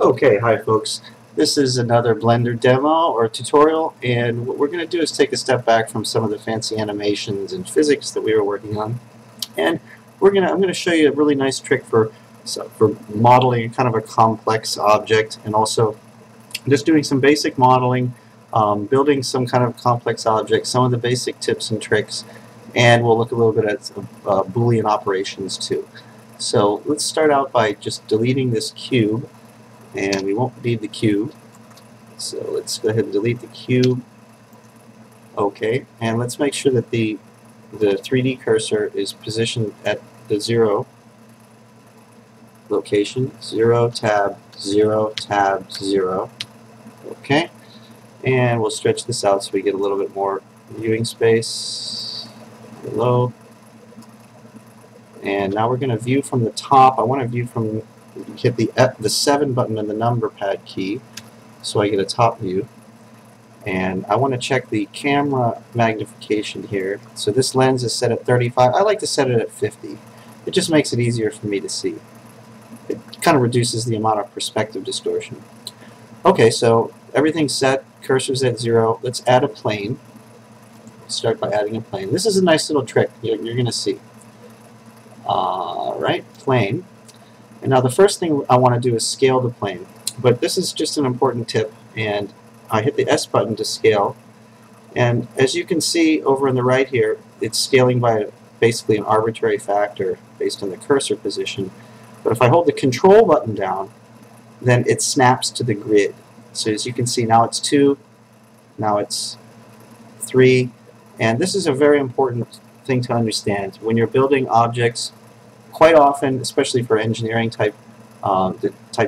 Okay, hi folks. This is another Blender demo or tutorial, and what we're going to do is take a step back from some of the fancy animations and physics that we were working on, and I'm going to show you a really nice trick for modeling kind of a complex object, and also just doing some basic modeling, building some kind of complex object, some of the basic tips and tricks, and we'll look a little bit at boolean operations too. So let's start out by just deleting this cube. And we won't need the cube, so let's go ahead and delete the cube. Okay, and let's make sure that the 3D cursor is positioned at the 0 location. 0, tab, 0, tab, 0. Okay, and we'll stretch this out so we get a little bit more viewing space. Hello. And now we're going to view from the top. I want to view from, hit the 7 button and the number pad key so I get a top view. And I want to check the camera magnification here. So this lens is set at 35. I like to set it at 50. It just makes it easier for me to see. It kind of reduces the amount of perspective distortion. Okay, so everything's set. Cursor's at 0. Let's add a plane. Start by adding a plane. This is a nice little trick you're going to see. Alright, plane. And now the first thing I want to do is scale the plane. But this is just an important tip, and I hit the S button to scale. And as you can see over on the right here, it's scaling by basically an arbitrary factor based on the cursor position. But if I hold the control button down, then it snaps to the grid. So as you can see, now it's 2, now it's 3, and this is a very important thing to understand. When you're building objects, quite often, especially for engineering type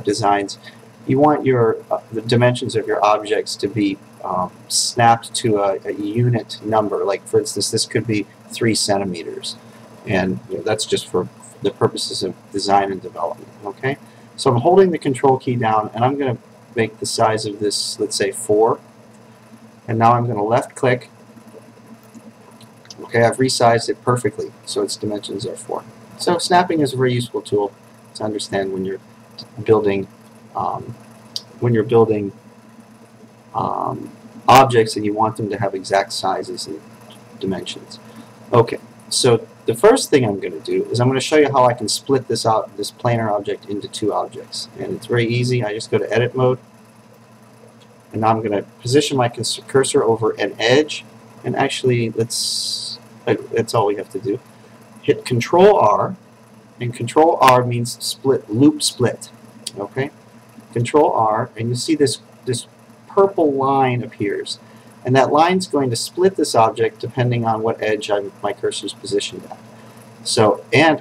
designs, you want the dimensions of your objects to be snapped to a unit number. Like for instance, this could be 3 centimeters, and that's just for the purposes of design and development. Okay, so I'm holding the control key down, and I'm going to make the size of this, let's say 4, and now I'm going to left click. Okay, I've resized it perfectly, so its dimensions are 4. So snapping is a very useful tool to understand when you're building objects and you want them to have exact sizes and dimensions. Okay, so the first thing I'm going to do is I'm going to show you how I can split this planar object into 2 objects, and it's very easy. I just go to Edit Mode, and now I'm going to position my cursor over an edge, and actually that's all we have to do. Hit Control R, and Control R means split, loop split. Okay, Control R, and you see this purple line appears, and that line's going to split this object depending on what edge my cursor is positioned at. So I'm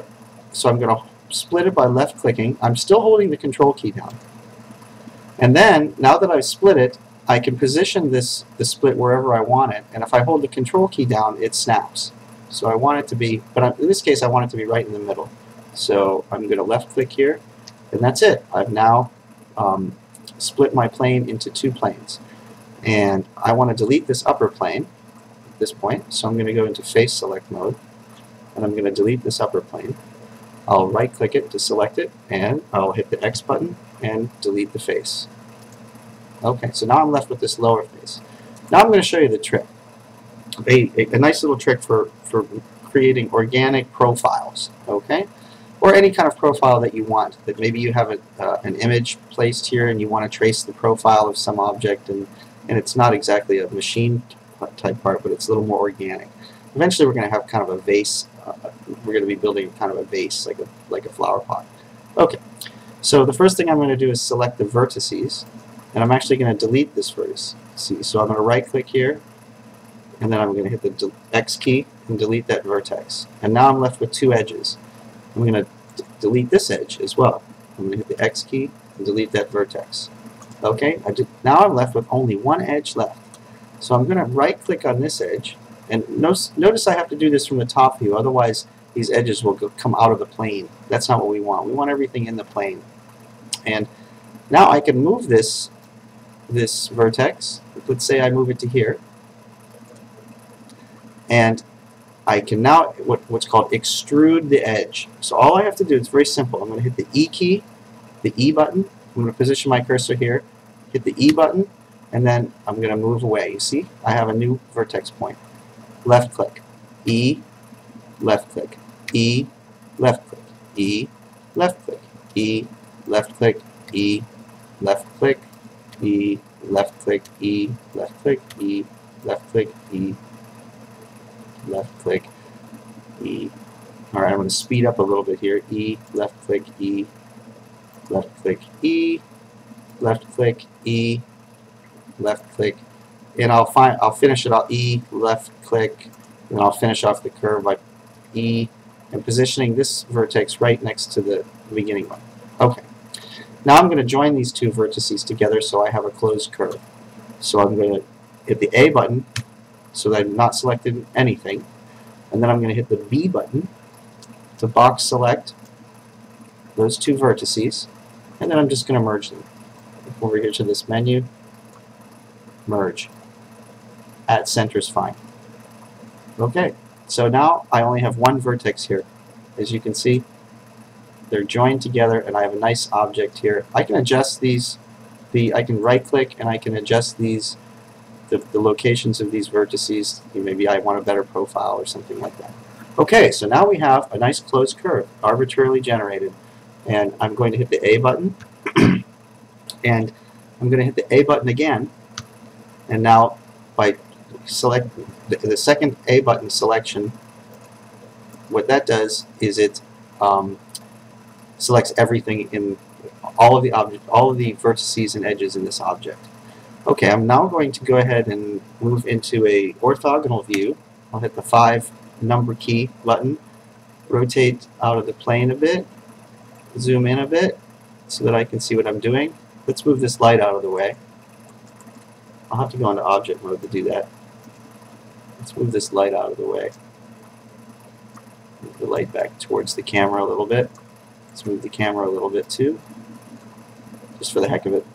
going to split it by left clicking. I'm still holding the control key down, and then now that I've split it, I can position the split wherever I want it, and if I hold the control key down, it snaps. So I want it to be, but in this case I want it to be right in the middle. So I'm going to left click here, and that's it. I've now split my plane into 2 planes. And I want to delete this upper plane at this point, so I'm going to go into face select mode, and I'm going to delete this upper plane. I'll right click it to select it, and I'll hit the X button and delete the face. Okay, so now I'm left with this lower face. Now I'm going to show you the trick. A nice little trick for creating organic profiles, okay? Or any kind of profile that you want. That maybe you have an image placed here and you want to trace the profile of some object, and it's not exactly a machine type part, but it's a little more organic. Eventually we're going to have kind of a vase. We're going to be building kind of a vase, like a flower pot. Okay, so the first thing I'm going to do is select the vertices, and I'm actually going to delete this vertex. So I'm going to right click here, and then I'm going to hit the X key and delete that vertex. And now I'm left with 2 edges. I'm going to delete this edge as well. I'm going to hit the X key and delete that vertex. Okay, now I'm left with only 1 edge left. So I'm going to right click on this edge, and notice I have to do this from the top view, otherwise these edges will come out of the plane. That's not what we want. We want everything in the plane. And now I can move this vertex. Let's say I move it to here, and I can now what's called extrude the edge. So all I have to do, it's very simple. I'm going to hit the E key, the E button, I'm going to position my cursor here, hit the E button, and then I'm going to move away. You see, I have a new vertex point. Left click, E, left click, E, left click, E, left click, E, left click, E, left click, E, left click, E, left click, E, left click, E, left click, E. Alright, I'm going to speed up a little bit here. E, left click, E, left click, E, left click, E, left click, and I'll finish it off E, left click, and I'll finish off the curve by E, and positioning this vertex right next to the beginning one. Okay. Now I'm going to join these two vertices together so I have a closed curve. So I'm going to hit the A button so that I've not selected anything, and then I'm going to hit the B button to box select those two vertices, and then I'm just going to merge them. Over here to this menu, merge. At center is fine. Okay, so now I only have one vertex here. As you can see, they're joined together, and I have a nice object here. I can adjust these. I can right-click, and I can adjust these, the locations of these vertices. Maybe I want a better profile or something like that. Okay, so now we have a nice closed curve, arbitrarily generated. And I'm going to hit the A button, and I'm going to hit the A button again. And now, by select the second A button selection, what that does is it selects everything in all of the vertices and edges in this object. Okay, I'm now going to go ahead and move into a orthogonal view. I'll hit the 5 number key button, rotate out of the plane a bit, zoom in a bit so that I can see what I'm doing. Let's move this light out of the way. I'll have to go into object mode to do that. Let's move this light out of the way. Move the light back towards the camera a little bit. Let's move the camera a little bit too, just for the heck of it.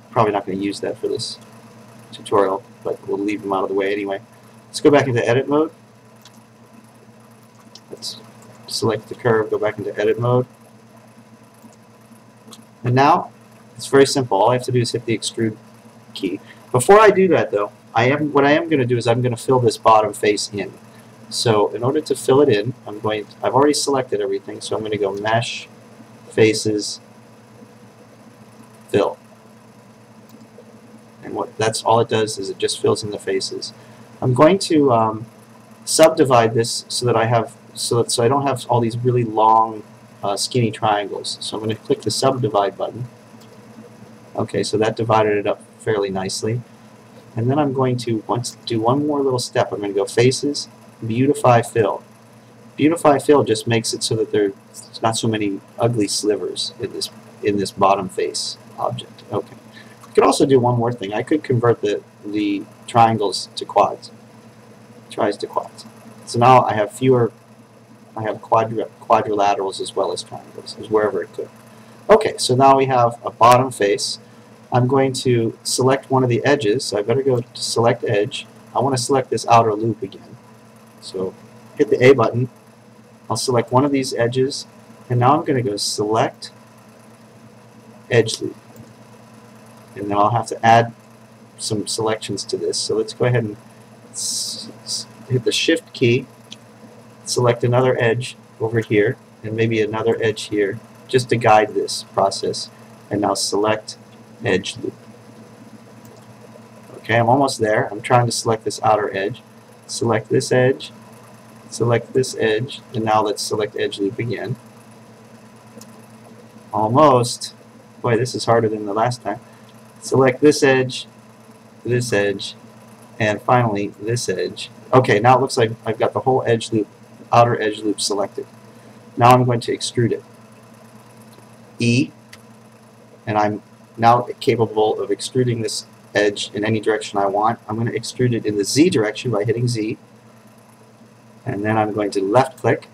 Probably not going to use that for this tutorial, but we'll leave them out of the way anyway. Let's go back into edit mode. Let's select the curve, go back into edit mode. And now, it's very simple. All I have to do is hit the extrude key. Before I do that though, what I am going to do is I'm going to fill this bottom face in. So in order to fill it in, I've already selected everything, so I'm going to go Mesh, Faces, Fill. And that's all it does is it just fills in the faces. I'm going to subdivide this so that I don't have all these really long skinny triangles. So I'm going to click the subdivide button. Okay, so that divided it up fairly nicely. And then I'm going to do one more little step. I'm going to go Faces, Beautify Fill. Beautify Fill just makes it so that there's not so many ugly slivers in this bottom face object. Okay. I could also do one more thing. I could convert the triangles to quads. Tries to quads. So now I have quadrilaterals as well as triangles, as wherever it could. Okay, so now we have a bottom face. I'm going to select one of the edges, so I better go to select edge. I want to select this outer loop again. So hit the A button. I'll select one of these edges, and now I'm going to go select edge loop. And then I'll have to add some selections to this. So let's go ahead and hit the Shift key, select another edge over here, and maybe another edge here, just to guide this process. And now select edge loop. Okay, I'm almost there. I'm trying to select this outer edge. Select this edge, and now let's select edge loop again. Almost. Boy, this is harder than the last time. Select this edge, and finally this edge. Okay, now it looks like I've got the whole edge loop, outer edge loop selected. Now I'm going to extrude it. E, and I'm now capable of extruding this edge in any direction I want. I'm going to extrude it in the Z direction by hitting Z, and then I'm going to left click,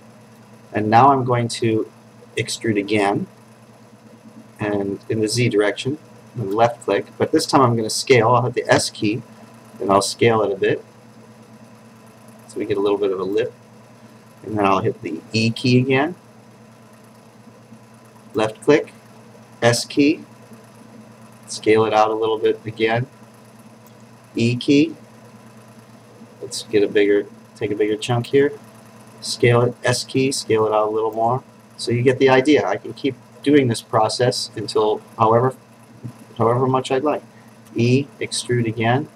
and now I'm going to extrude again, and in the Z direction, and left click, but this time I'm going to scale. I'll hit the S key, and I'll scale it a bit, so we get a little bit of a lip, and then I'll hit the E key again, left click, S key, scale it out a little bit again. E key. Let's get take a bigger chunk here. Scale it, S key, scale it out a little more. So you get the idea. I can keep doing this process until however much I'd like. E, extrude again.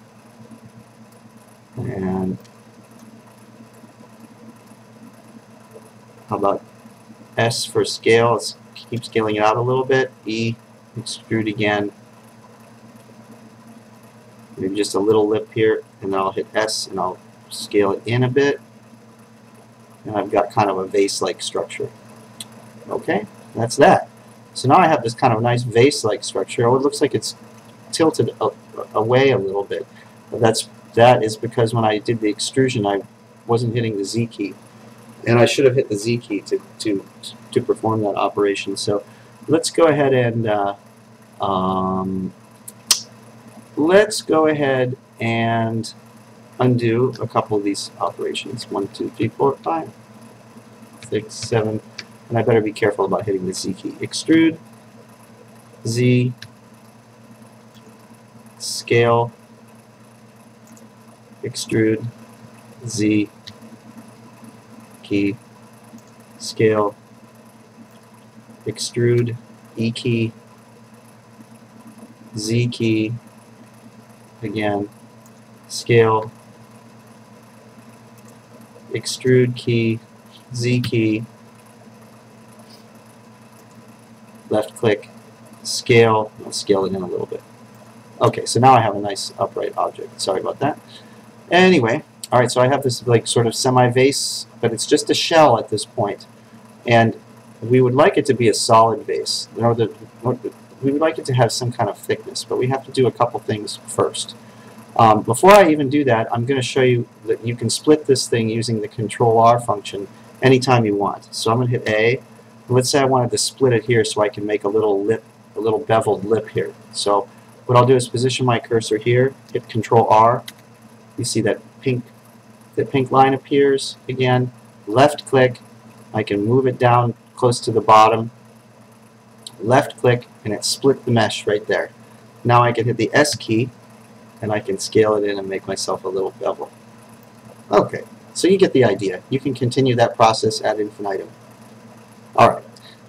And how about S for scale? Let's keep scaling it out a little bit. E, extrude again. Maybe just a little lip here, and then I'll hit S and I'll scale it in a bit. And I've got kind of a vase-like structure. Okay, that's that. So now I have this kind of nice vase-like structure. Oh, it looks like it's tilted away a little bit. But that is because when I did the extrusion, I wasn't hitting the Z key. And I should have hit the Z key to perform that operation. So let's go ahead and undo a couple of these operations. 1, 2, 3, 4, 5, 6, 7, and I better be careful about hitting the Z key. Extrude, Z, scale, extrude, Z, key, scale, extrude, E key, Z key, again, scale, extrude key, Z key, left click, scale. I'll scale it in a little bit. Okay, so now I have a nice upright object. Sorry about that. Anyway, alright, so I have this like sort of semi-vase, but it's just a shell at this point. And we would like it to be a solid vase. We would like it to have some kind of thickness, but we have to do a couple things first. Before I even do that, I'm going to show you that you can split this thing using the Control-R function anytime you want. So I'm going to hit A. Let's say I wanted to split it here so I can make a little lip, a little beveled lip here. So what I'll do is position my cursor here, hit Control-R. You see that the pink line appears again. Left click, I can move it down close to the bottom. Left click, and it split the mesh right there. Now I can hit the S key, and I can scale it in and make myself a little bevel. Okay, so you get the idea. You can continue that process ad infinitum. Alright,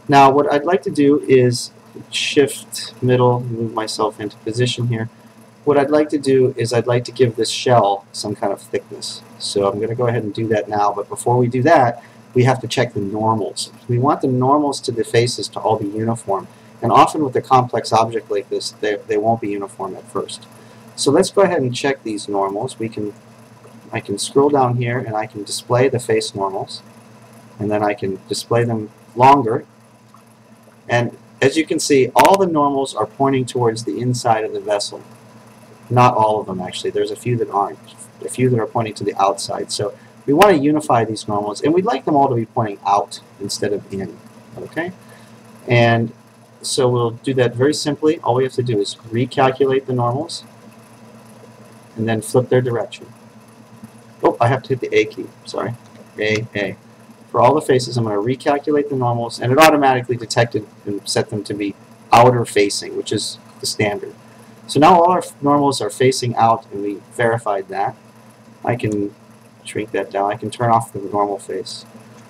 now what I'd like to do is shift middle, move myself into position here. What I'd like to do is I'd like to give this shell some kind of thickness. So I'm going to go ahead and do that now, but before we do that, we have to check the normals. We want the normals to the faces to all be uniform. And often with a complex object like this, they won't be uniform at first. So let's go ahead and check these normals. I can scroll down here and I can display the face normals, and then I can display them longer. And as you can see, all the normals are pointing towards the inside of the vessel. Not all of them, actually. There's a few that aren't. A few that are pointing to the outside. So we want to unify these normals, and we'd like them all to be pointing out instead of in. Okay? And so we'll do that very simply. All we have to do is recalculate the normals, and then flip their direction. Oh, I have to hit the A key. Sorry. A. For all the faces, I'm going to recalculate the normals, and it automatically detected and set them to be outer facing, which is the standard. So now all our normals are facing out, and we verified that. I can shrink that down. I can turn off the normal face.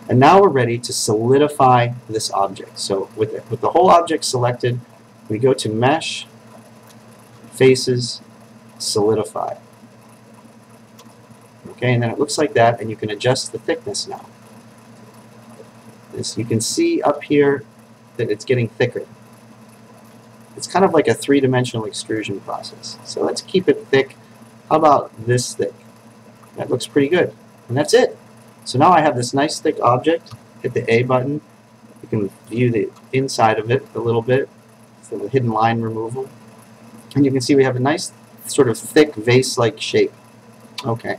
And now we're ready to solidify this object. So with the whole object selected, we go to Mesh, Faces, Solidify. Okay, and then it looks like that, and you can adjust the thickness now. As you can see up here that it's getting thicker. It's kind of like a three-dimensional extrusion process. So let's keep it thick. How about this thick? That looks pretty good. And that's it. So now I have this nice thick object. Hit the A button. You can view the inside of it a little bit for the hidden line removal. And you can see we have a nice sort of thick vase-like shape. Okay.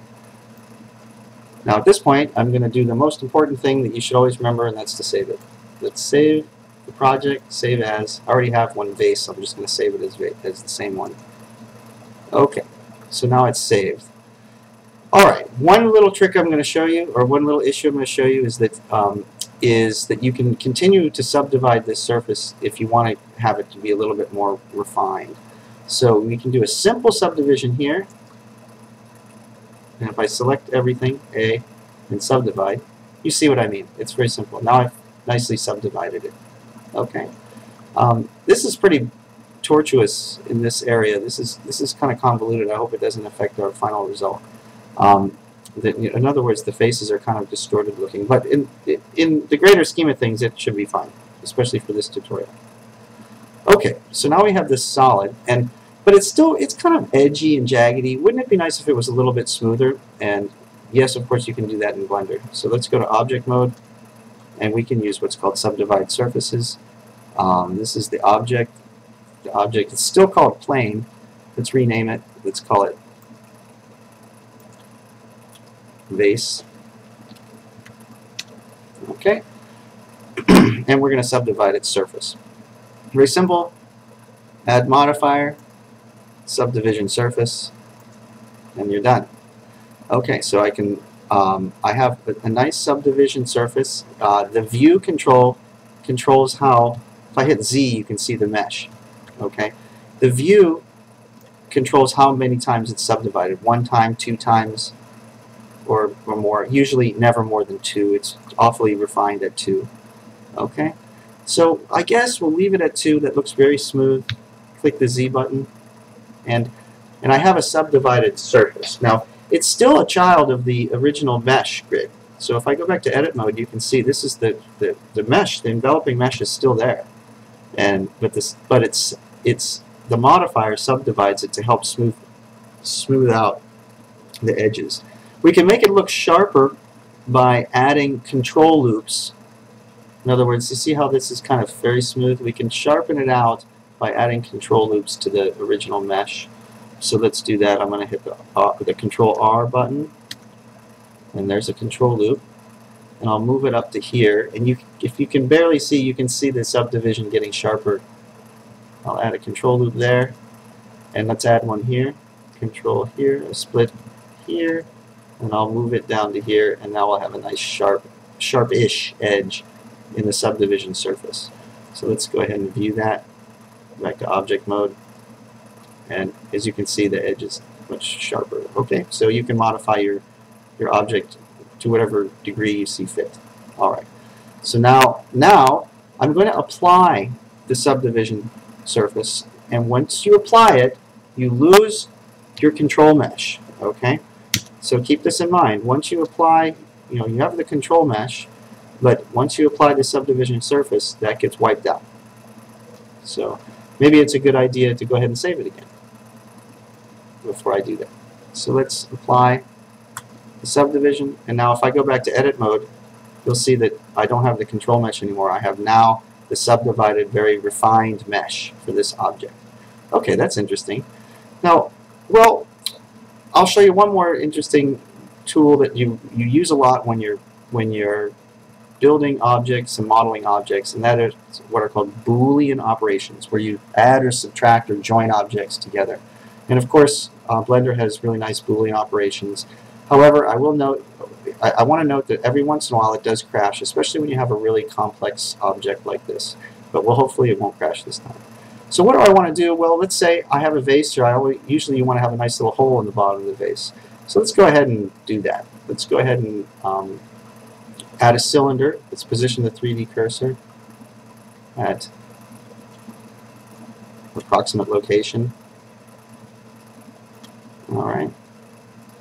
Now at this point, I'm going to do the most important thing that you should always remember, and that's to save it. Let's save the project, save as. I already have one vase, so I'm just going to save it as the same one. Okay, so now it's saved. Alright, one little trick I'm going to show you, or one little issue I'm going to show you, is that you can continue to subdivide this surface if you want to have it to be a little bit more refined. So we can do a simple subdivision here. And if I select everything, A, and subdivide, you see what I mean. It's very simple. Now I've nicely subdivided it. Okay. This is pretty tortuous in this area. This is kind of convoluted. I hope it doesn't affect our final result. In other words, the faces are kind of distorted looking, but in the greater scheme of things, it should be fine, especially for this tutorial. Okay, so now we have this solid, but it's kind of edgy and jaggedy. Wouldn't it be nice if it was a little bit smoother? And yes, of course, you can do that in Blender. So let's go to Object Mode, and we can use what's called Subdivide Surfaces. This is the object. The object is still called Plane. Let's rename it. Let's call it Vase. Okay. And we're going to subdivide its surface. Very simple. Add modifier, subdivision surface, and you're done. Okay, so I can I have a nice subdivision surface. The view controls how, if I hit Z, you can see the mesh. Okay, the view controls how many times it's subdivided. 1 time, 2 times, or more. Usually never more than 2. It's awfully refined at 2. Okay, so I guess we'll leave it at 2. That looks very smooth. Click the Z button, and I have a subdivided surface. Now, it's still a child of the original mesh grid. So if I go back to edit mode, you can see this is the mesh. The enveloping mesh is still there, but it's the modifier subdivides it to help smooth out the edges. We can make it look sharper by adding control loops. In other words, you see how this is kind of very smooth? We can sharpen it out by adding control loops to the original mesh. So let's do that. I'm going to hit the Control R button, and there's a control loop, and I'll move it up to here. And if you can barely see, you can see the subdivision getting sharper. I'll add a control loop there, and let's add one here. Control here, a split here, and I'll move it down to here, and now we'll have a nice sharp-ish edge in the subdivision surface. So let's go ahead and view that. Back to object mode, and as you can see, the edge is much sharper. Okay, so you can modify your object to whatever degree you see fit. All right. So now I'm going to apply the subdivision surface, and once you apply it, you lose your control mesh. Okay. So keep this in mind. Once you apply, you have the control mesh, but once you apply the subdivision surface, that gets wiped out. So maybe it's a good idea to go ahead and save it again before I do that. So let's apply the subdivision, and now if I go back to edit mode, you'll see that I don't have the control mesh anymore. I have now the subdivided, very refined mesh for this object. Okay, that's interesting. Now, well, I'll show you one more interesting tool that you use a lot when you're building objects and modeling objects, and that is what are called boolean operations, where you add or subtract or join objects together. And of course, Blender has really nice boolean operations. However, I want to note that every once in a while it does crash, especially when you have a really complex object like this. But hopefully it won't crash this time. So what do I want to do? Well, let's say I have a vase here. Usually you want to have a nice little hole in the bottom of the vase. So let's go ahead and do that. Let's go ahead and add a cylinder. Let's position the 3D cursor at approximate location. Alright,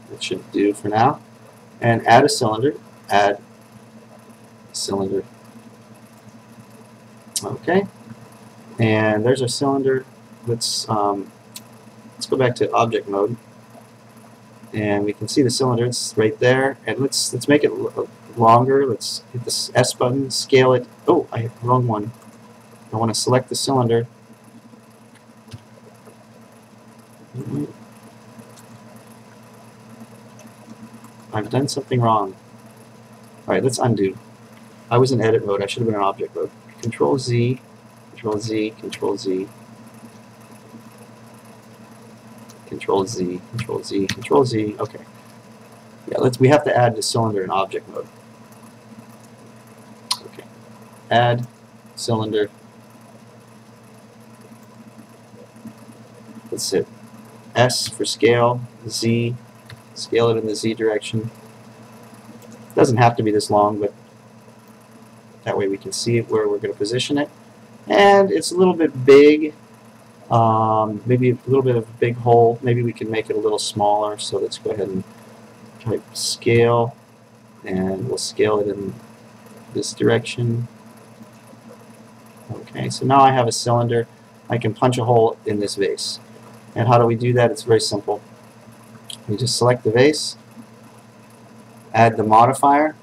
that should do for now. And add a cylinder. Add a cylinder. Okay, and there's our cylinder. Let's go back to object mode, and we can see the cylinder. It's right there. And let's make it longer. Let's hit the S button, scale it. Oh, I hit the wrong one. I want to select the cylinder. I've done something wrong. Alright, let's undo. I was in edit mode. I should have been in object mode. Control Z, Control Z, Control Z, Control Z, Control Z, Control Z. Okay. Yeah, we have to add the cylinder in object mode. Okay. Add cylinder. Let's hit S for scale, Z, scale it in the Z direction. It doesn't have to be this long, but that way we can see where we're going to position it. And it's a little bit big, maybe a little bit of a big hole. Maybe we can make it a little smaller. So let's go ahead and type scale, and we'll scale it in this direction. Okay, so now I have a cylinder. I can punch a hole in this vase. And how do we do that? It's very simple. We just select the vase, add the modifier,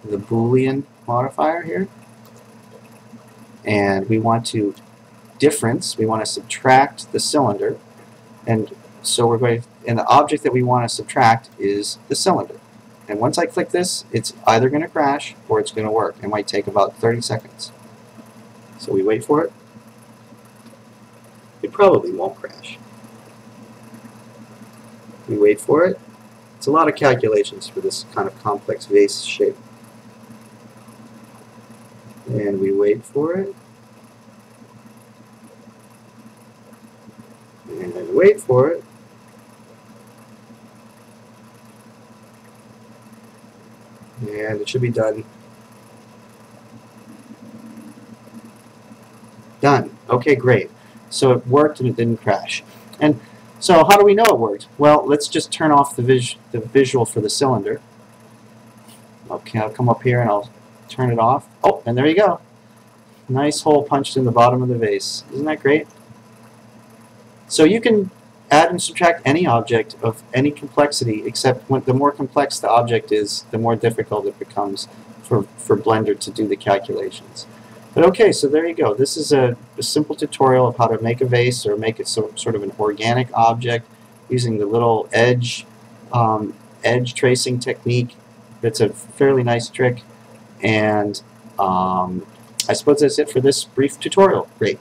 the boolean modifier here, and we want to difference, we want to subtract the cylinder, and so we're going to, and the object that we want to subtract is the cylinder. And once I click this, it's either going to crash or it's going to work. It might take about 30 seconds. So we wait for it. It probably won't crash. We wait for it. It's a lot of calculations for this kind of complex vase shape. And we wait for it. And then wait for it. And it should be done. Done. Okay, great. So it worked and it didn't crash. And so how do we know it worked? Well, let's just turn off the visual for the cylinder. Okay, I'll come up here and I'll turn it off. Oh, and there you go. Nice hole punched in the bottom of the vase. Isn't that great? So you can add and subtract any object of any complexity, except the more complex the object is, the more difficult it becomes for Blender to do the calculations. But okay, so there you go. This is a simple tutorial of how to make a vase or make it sort of an organic object using the little edge tracing technique. That's a fairly nice trick. And I suppose that's it for this brief tutorial. Great.